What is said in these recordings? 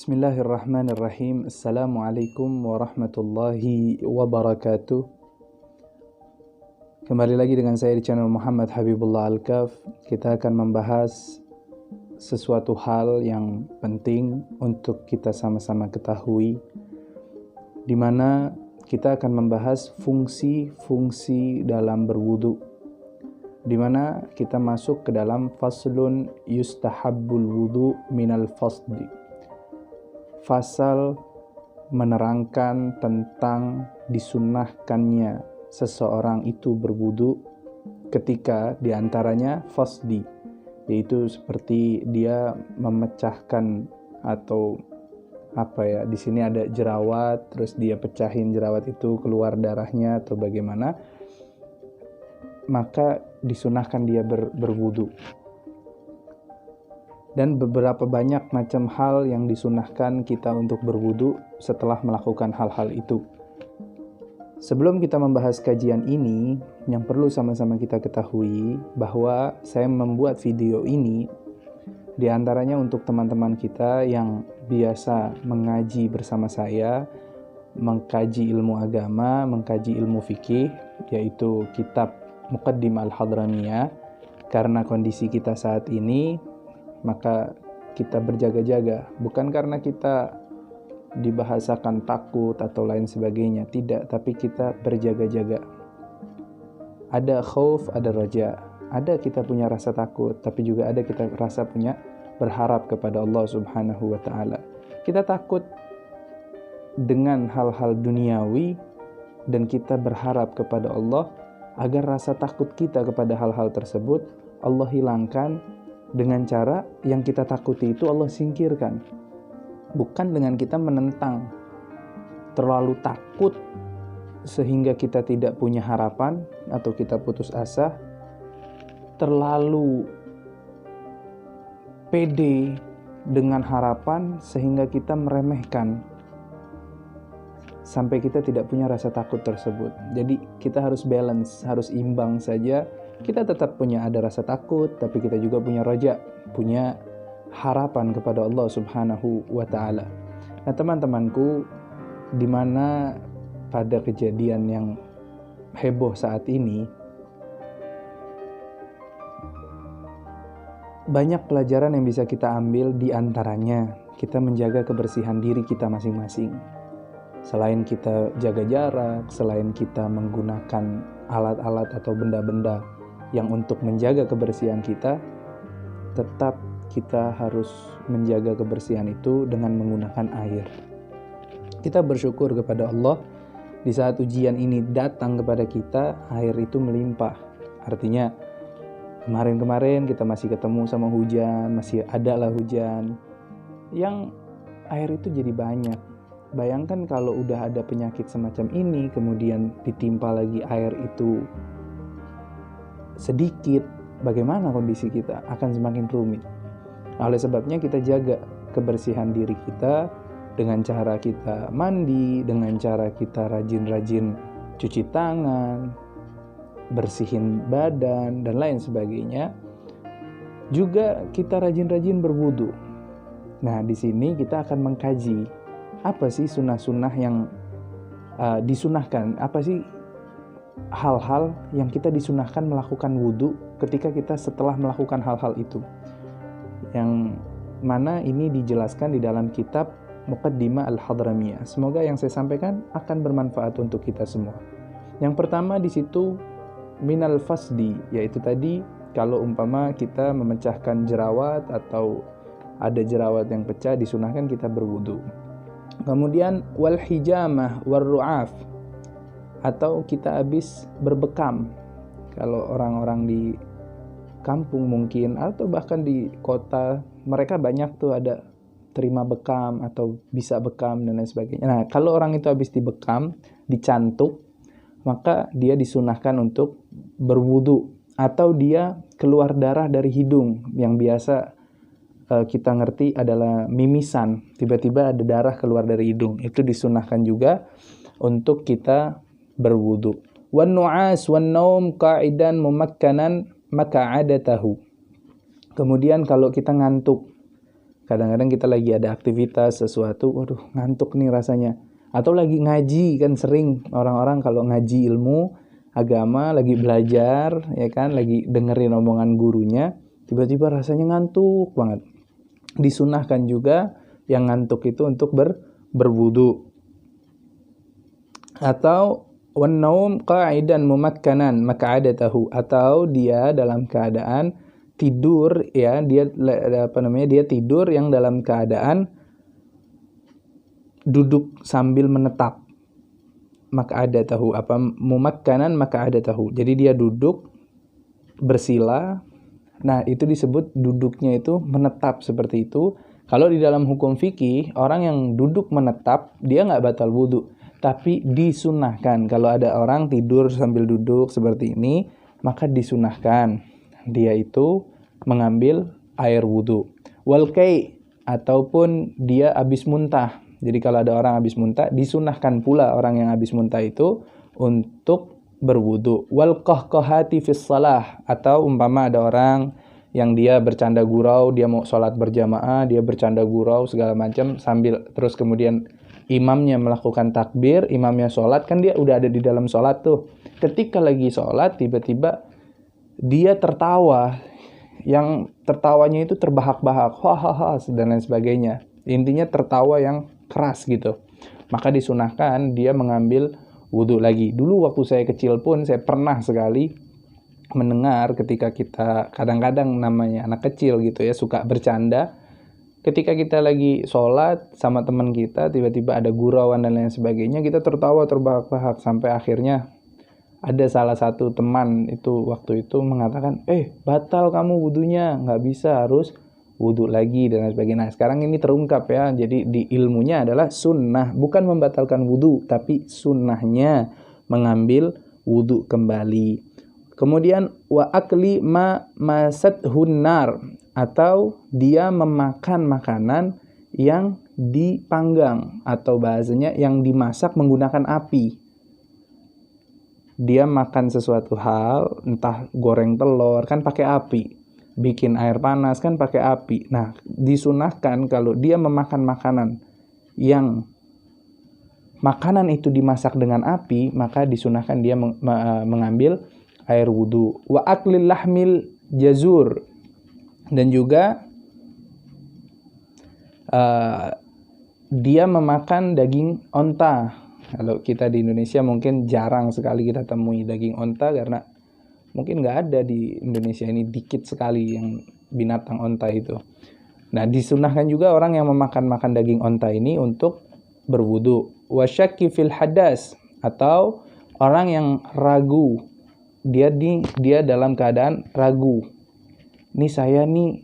Bismillahirrahmanirrahim. Assalamualaikum warahmatullahi wabarakatuh. Kembali lagi dengan saya di channel Muhammad Habibullah Al-Kaf. Kita akan membahas sesuatu hal yang penting untuk kita sama-sama ketahui, di mana kita akan membahas fungsi-fungsi dalam berwudu, di mana kita masuk ke dalam faslun yustahabbul wudu minal fasdi. Fasal menerangkan tentang disunnahkannya seseorang itu berwudu ketika diantaranya fasdi, yaitu seperti dia memecahkan atau di sini ada jerawat, terus dia pecahin jerawat itu keluar darahnya atau bagaimana, maka disunnahkan dia berwudu. Dan beberapa banyak macam hal yang disunnahkan kita untuk berwudu setelah melakukan hal-hal itu. Sebelum kita membahas kajian ini, yang perlu sama-sama kita ketahui bahwa saya membuat video ini diantaranya untuk teman-teman kita yang biasa mengaji bersama saya, mengkaji ilmu agama, mengkaji ilmu fikih, yaitu kitab Muqaddimah Al-Hadramiyah. Karena kondisi kita saat ini, maka kita berjaga-jaga, bukan karena kita dibahasakan takut atau lain sebagainya, tidak, tapi kita berjaga-jaga. Ada khauf, ada raja, ada kita punya rasa takut, tapi juga ada kita rasa punya berharap kepada Allah Subhanahu wa ta'ala. Kita takut dengan hal-hal duniawi dan kita berharap kepada Allah agar rasa takut kita kepada hal-hal tersebut Allah hilangkan. Dengan cara yang kita takuti itu Allah singkirkan. Bukan dengan kita menentang. Terlalu takut sehingga kita tidak punya harapan atau kita putus asa. Terlalu pede dengan harapan sehingga kita meremehkan sampai kita tidak punya rasa takut tersebut. Jadi kita harus balance, harus imbang saja. Kita tetap punya ada rasa takut, tapi kita juga punya raja, punya harapan kepada Allah Subhanahu wa ta'ala. Nah teman-temanku, di mana pada kejadian yang heboh saat ini, banyak pelajaran yang bisa kita ambil, di antaranya kita menjaga kebersihan diri kita masing-masing. Selain kita jaga jarak, selain kita menggunakan alat-alat atau benda-benda yang untuk menjaga kebersihan kita, tetap kita harus menjaga kebersihan itu dengan menggunakan air. Kita bersyukur kepada Allah di saat ujian ini datang kepada kita, air itu melimpah. Artinya kemarin-kemarin kita masih ketemu sama hujan, masih ada lah hujan, yang air itu jadi banyak. Bayangkan kalau udah ada penyakit semacam ini, kemudian ditimpa lagi air itu sedikit, bagaimana kondisi kita? Akan semakin rumit. Oleh sebabnya kita jaga kebersihan diri kita dengan cara kita mandi, dengan cara kita rajin-rajin cuci tangan, bersihin badan, dan lain sebagainya. Juga kita rajin-rajin berwudu. Nah, di sini kita akan mengkaji apa sih sunnah-sunnah yang disunahkan, apa sih hal-hal yang kita disunahkan melakukan wudu ketika kita setelah melakukan hal-hal itu, yang mana ini dijelaskan di dalam kitab Muqaddimah Al-Hadramiyah. Semoga yang saya sampaikan akan bermanfaat untuk kita semua. Yang pertama di situ minal fasdi, yaitu tadi kalau umpama kita memecahkan jerawat atau ada jerawat yang pecah, disunahkan kita berwudu. Kemudian wal hijamah war ru'af, atau kita habis berbekam. Kalau orang-orang di kampung mungkin, atau bahkan di kota, mereka banyak tuh ada terima bekam atau bisa bekam dan lain sebagainya. Nah, kalau orang itu habis dibekam, dicantuk, maka dia disunahkan untuk berwudu. Atau dia keluar darah dari hidung, yang biasa kita ngerti adalah mimisan. Tiba-tiba ada darah keluar dari hidung, itu disunahkan juga untuk kita berwudu. Wan nu'as wan naum qa'idan mumakkanan maka'adatahu. Kemudian kalau kita ngantuk Kadang-kadang kita lagi ada aktivitas sesuatu, waduh ngantuk nih rasanya. Atau lagi ngaji, kan sering orang-orang kalau ngaji ilmu agama, lagi belajar, ya kan, lagi dengerin omongan gurunya, tiba-tiba rasanya ngantuk banget. Disunahkan juga yang ngantuk itu untuk berwudu. Atau wanaum qa'idan mumakkanan mak'adatahu, atau dia dalam keadaan tidur, ya, dia tidur yang dalam keadaan duduk sambil menetap. Mak'adatahu, mumakkanan mak'adatahu. Jadi dia duduk bersila. Nah, itu disebut duduknya itu menetap seperti itu. Kalau di dalam hukum fikih, orang yang duduk menetap, dia nggak batal wudu, tapi disunahkan. Kalau ada orang tidur sambil duduk seperti ini, maka disunahkan dia itu mengambil air wudu. Walkai, ataupun dia habis muntah. Jadi kalau ada orang habis muntah, disunahkan pula orang yang habis muntah itu untuk berwudu. Wal qahqahati fis shalah, atau umpama ada orang yang dia bercanda gurau, dia mau sholat berjamaah, dia bercanda gurau segala macam sambil terus kemudian imamnya melakukan takbir, imamnya sholat, kan dia udah ada di dalam sholat tuh. Ketika lagi sholat, tiba-tiba dia tertawa, yang tertawanya itu terbahak-bahak, hahaha dan lain sebagainya. Intinya tertawa yang keras gitu. Maka disunahkan dia mengambil wudu lagi. Dulu waktu saya kecil pun saya pernah sekali mendengar ketika kita kadang-kadang namanya anak kecil gitu ya, suka bercanda. Ketika kita lagi sholat sama teman kita, tiba-tiba ada gurauan dan lain sebagainya, kita tertawa terbahak-bahak sampai akhirnya ada salah satu teman itu waktu itu mengatakan, batal kamu wudunya, nggak bisa, harus wudu lagi dan lain sebagainya. Nah, sekarang ini terungkap ya, jadi di ilmunya adalah sunnah, bukan membatalkan wudu, tapi sunnahnya mengambil wudu kembali. Kemudian wa akli ma masathun nar, atau dia memakan makanan yang dipanggang, atau bahasanya yang dimasak menggunakan api. Dia makan sesuatu hal, entah goreng telur kan pakai api, bikin air panas kan pakai api. Nah, disunahkan kalau dia memakan makanan yang makanan itu dimasak dengan api, maka disunahkan dia mengambil air wudu. Wa aklil lahmil jazur, dan juga dia memakan daging onta. Kalau kita di Indonesia mungkin jarang sekali kita temui daging onta, karena mungkin nggak ada di Indonesia ini, dikit sekali yang binatang onta itu. Nah, disunahkan juga orang yang makan daging onta ini untuk berwudu. Wasyaki fil hadas, atau orang yang ragu, dia dalam keadaan ragu. Nih saya nih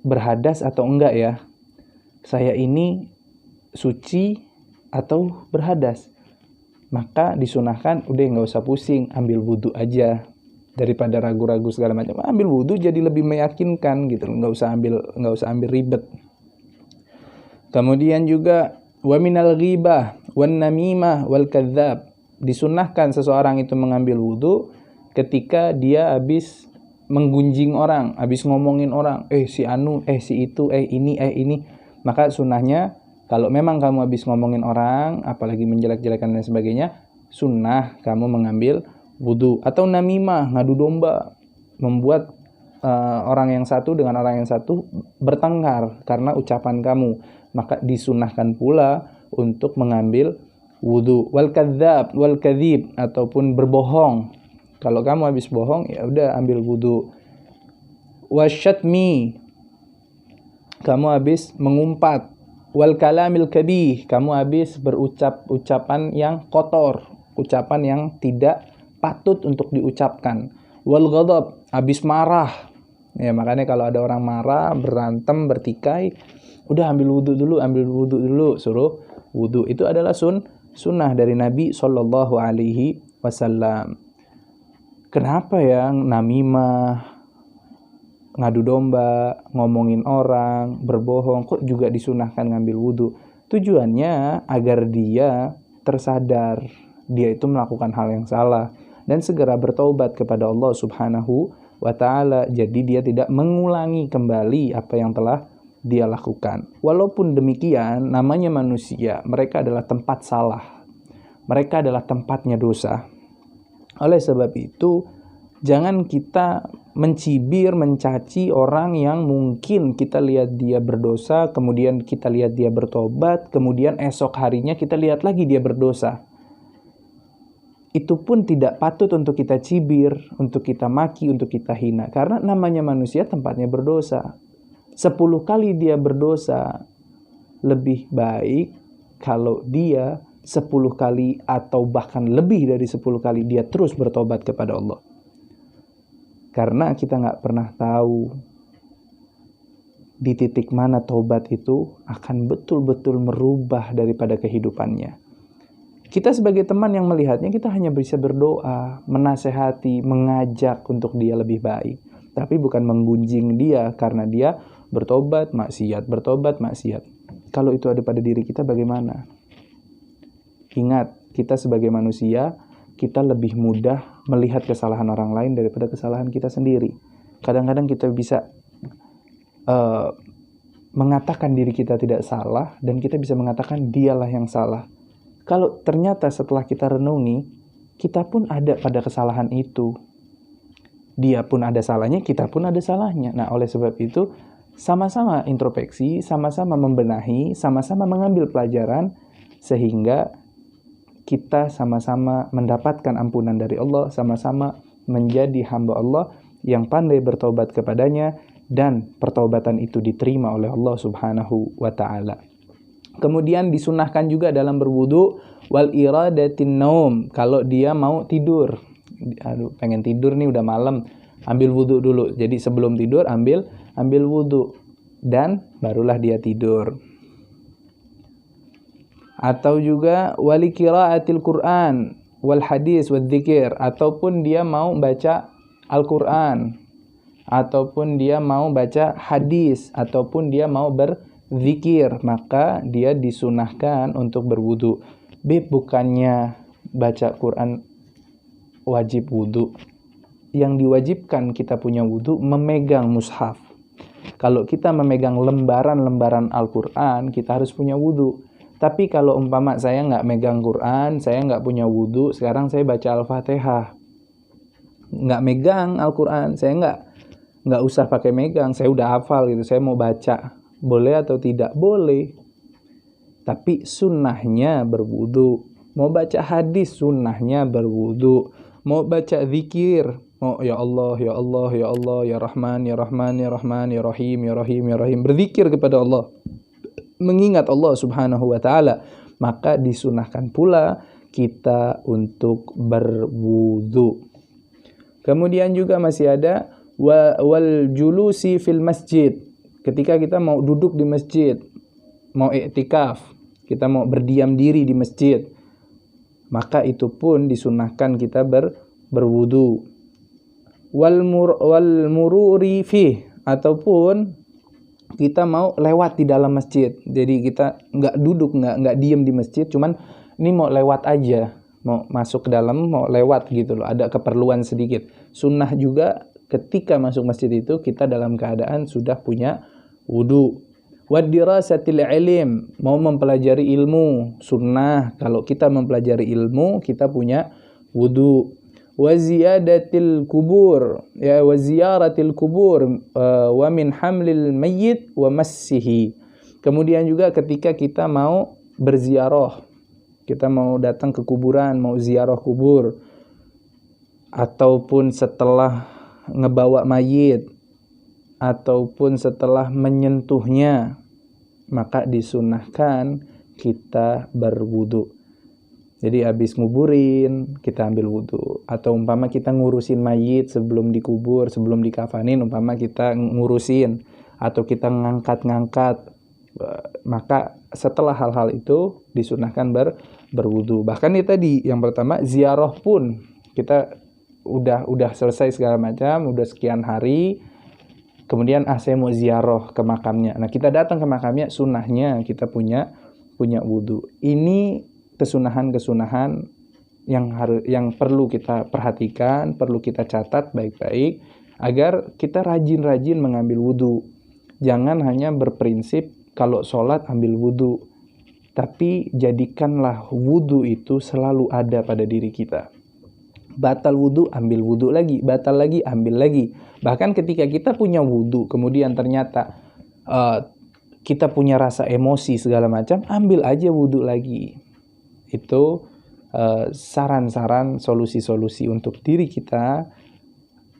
berhadas atau enggak ya? Saya ini suci atau berhadas? Maka disunahkan udah nggak usah pusing, ambil wudu aja, daripada ragu-ragu segala macam. Ambil wudu jadi lebih meyakinkan gitu, nggak usah ambil ribet. Kemudian juga wa minal ghibah wan namimah wal kadzab, disunahkan seseorang itu mengambil wudu ketika dia habis menggunjing orang, habis ngomongin orang, si anu, si itu, ini. Maka sunnahnya, kalau memang kamu habis ngomongin orang, apalagi menjelek-jelekan dan sebagainya, sunnah kamu mengambil wudu. Atau namimah, ngadu domba, membuat orang yang satu dengan orang yang satu bertengkar karena ucapan kamu, maka disunahkan pula untuk mengambil wudu. Wal kadzab wal kadzib, ataupun berbohong. Kalau kamu habis bohong, ya udah ambil wudu. Wasyatmi, kamu habis mengumpat. Wal kalamil kabih, kamu habis berucap ucapan yang kotor, ucapan yang tidak patut untuk diucapkan. Wal ghadab, habis marah. Ya, makanya kalau ada orang marah, berantem, bertikai, udah ambil wudu dulu, suruh wudu. Itu adalah sunnah dari Nabi Shallallahu Alaihi Wasallam. Kenapa ya namimah, ngadu domba, ngomongin orang, berbohong, kok juga disunahkan ngambil wudu? Tujuannya agar dia tersadar dia itu melakukan hal yang salah dan segera bertaubat kepada Allah Subhanahu wa Ta'ala. Jadi dia tidak mengulangi kembali apa yang telah dia lakukan. Walaupun demikian, namanya manusia, mereka adalah tempat salah. Mereka adalah tempatnya dosa. Oleh sebab itu, jangan kita mencibir, mencaci orang yang mungkin kita lihat dia berdosa, kemudian kita lihat dia bertobat, kemudian esok harinya kita lihat lagi dia berdosa. Itu pun tidak patut untuk kita cibir, untuk kita maki, untuk kita hina. Karena namanya manusia tempatnya berdosa. 10 kali dia berdosa, lebih baik kalau dia 10 kali atau bahkan lebih dari 10 kali dia terus bertobat kepada Allah. Karena kita nggak pernah tahu di titik mana tobat itu akan betul-betul merubah daripada kehidupannya. Kita sebagai teman yang melihatnya, kita hanya bisa berdoa, menasehati, mengajak untuk dia lebih baik. Tapi bukan menggunjing dia karena dia bertobat, maksiat. Kalau itu ada pada diri kita bagaimana? Ingat, kita sebagai manusia, kita lebih mudah melihat kesalahan orang lain daripada kesalahan kita sendiri. Kadang-kadang kita bisa mengatakan diri kita tidak salah, dan kita bisa mengatakan dialah yang salah. Kalau ternyata setelah kita renungi, kita pun ada pada kesalahan itu. Dia pun ada salahnya, kita pun ada salahnya. Nah, oleh sebab itu, sama-sama introspeksi, sama-sama membenahi, sama-sama mengambil pelajaran, sehingga kita sama-sama mendapatkan ampunan dari Allah, sama-sama menjadi hamba Allah yang pandai bertobat kepadanya, dan pertobatan itu diterima oleh Allah Subhanahu wa ta'ala. Kemudian disunahkan juga dalam berwudu wal iradatin naum, kalau dia mau tidur. Aduh, pengen tidur nih, udah malam, ambil wudu dulu. Jadi sebelum tidur ambil wudu dan barulah dia tidur. Atau juga wali qiraatil Quran wal hadis wal dzikir, ataupun dia mau baca Al-Quran, ataupun dia mau baca hadis, ataupun dia mau berzikir, maka dia disunahkan untuk berwudu. Bukannya baca Quran wajib wudu. Yang diwajibkan kita punya wudu memegang mushaf. Kalau kita memegang lembaran-lembaran Al-Quran, kita harus punya wudu. Tapi kalau umpama saya nggak megang Quran, saya nggak punya wudu, sekarang saya baca Al-Fatihah, nggak megang Al-Quran, saya nggak usah pakai megang, saya udah hafal gitu, saya mau baca, boleh atau tidak? Boleh. Tapi sunnahnya berwudu. Mau baca hadis, sunnahnya berwudu. Mau baca zikir, mau ya Allah, ya Allah, ya Allah, ya Rahman, ya Rahman, ya Rahman, ya Rahim, ya Rahim, ya Rahim, berzikir kepada Allah, mengingat Allah Subhanahu wa ta'ala, maka disunahkan pula kita untuk berwudu. Kemudian juga masih ada wal julusi fil masjid. Ketika kita mau duduk di masjid, mau i'tikaf, kita mau berdiam diri di masjid, maka itu pun disunahkan kita berwudu. Wal mururi fih, ataupun kita mau lewat di dalam masjid. Jadi kita nggak duduk, nggak diem di masjid, cuman ini mau lewat aja, mau masuk ke dalam, mau lewat gitu loh, ada keperluan sedikit. Sunnah juga ketika masuk masjid itu kita dalam keadaan sudah punya wudu. Wadirasatil ilm, mau mempelajari ilmu, sunnah kalau kita mempelajari ilmu kita punya wudu. Waziyadatil kubur, ya waziyaratil kubur, wa min hamlil mayyit wa massihi. Kemudian juga ketika kita mau berziarah, kita mau datang ke kuburan, mau ziarah kubur, ataupun setelah ngebawa mayit, ataupun setelah menyentuhnya, maka disunahkan kita berwudu. Jadi habis nguburin, kita ambil wudu. Atau umpama kita ngurusin mayit sebelum dikubur, sebelum dikafanin, umpama kita ngurusin, atau kita ngangkat-ngangkat, maka setelah hal-hal itu disunahkan berwudu. Bahkan ini tadi, yang pertama, ziarah pun, kita udah selesai segala macam, udah sekian hari, kemudian saya mau ziarah ke makamnya. Nah, kita datang ke makamnya, sunnahnya kita punya wudu. Ini kesunahan-kesunahan yang perlu kita perhatikan, perlu kita catat baik-baik agar kita rajin-rajin mengambil wudu. Jangan hanya berprinsip kalau sholat ambil wudhu, tapi jadikanlah wudhu itu selalu ada pada diri kita. Batal wudhu, ambil wudhu lagi. Batal lagi, ambil lagi. Bahkan ketika kita punya wudhu, kemudian ternyata kita punya rasa emosi segala macam, ambil aja wudhu lagi. Itu saran-saran, solusi-solusi untuk diri kita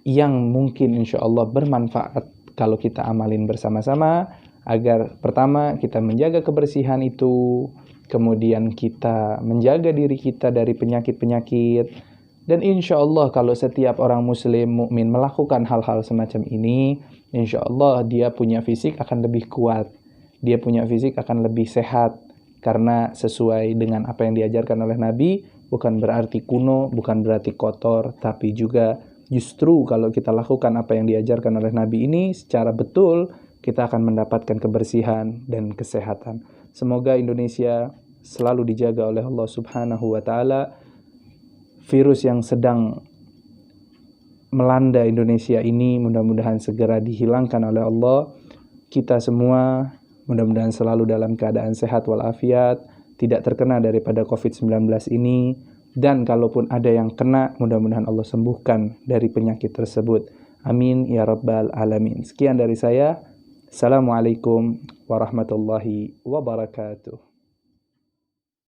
yang mungkin insya Allah bermanfaat kalau kita amalin bersama-sama, agar pertama kita menjaga kebersihan itu, kemudian kita menjaga diri kita dari penyakit-penyakit. Dan insya Allah kalau setiap orang muslim mukmin melakukan hal-hal semacam ini, insya Allah dia punya fisik akan lebih kuat, dia punya fisik akan lebih sehat, karena sesuai dengan apa yang diajarkan oleh Nabi, bukan berarti kuno, bukan berarti kotor, tapi juga justru kalau kita lakukan apa yang diajarkan oleh Nabi ini secara betul, kita akan mendapatkan kebersihan dan kesehatan. Semoga Indonesia selalu dijaga oleh Allah Subhanahu wa Ta'ala. Virus yang sedang melanda Indonesia ini mudah-mudahan segera dihilangkan oleh Allah. Kita semua mudah-mudahan selalu dalam keadaan sehat walafiat, tidak terkena daripada COVID-19 ini, dan kalaupun ada yang kena, mudah-mudahan Allah sembuhkan dari penyakit tersebut. Amin ya rabbal alamin. Sekian dari saya. Assalamualaikum warahmatullahi wabarakatuh.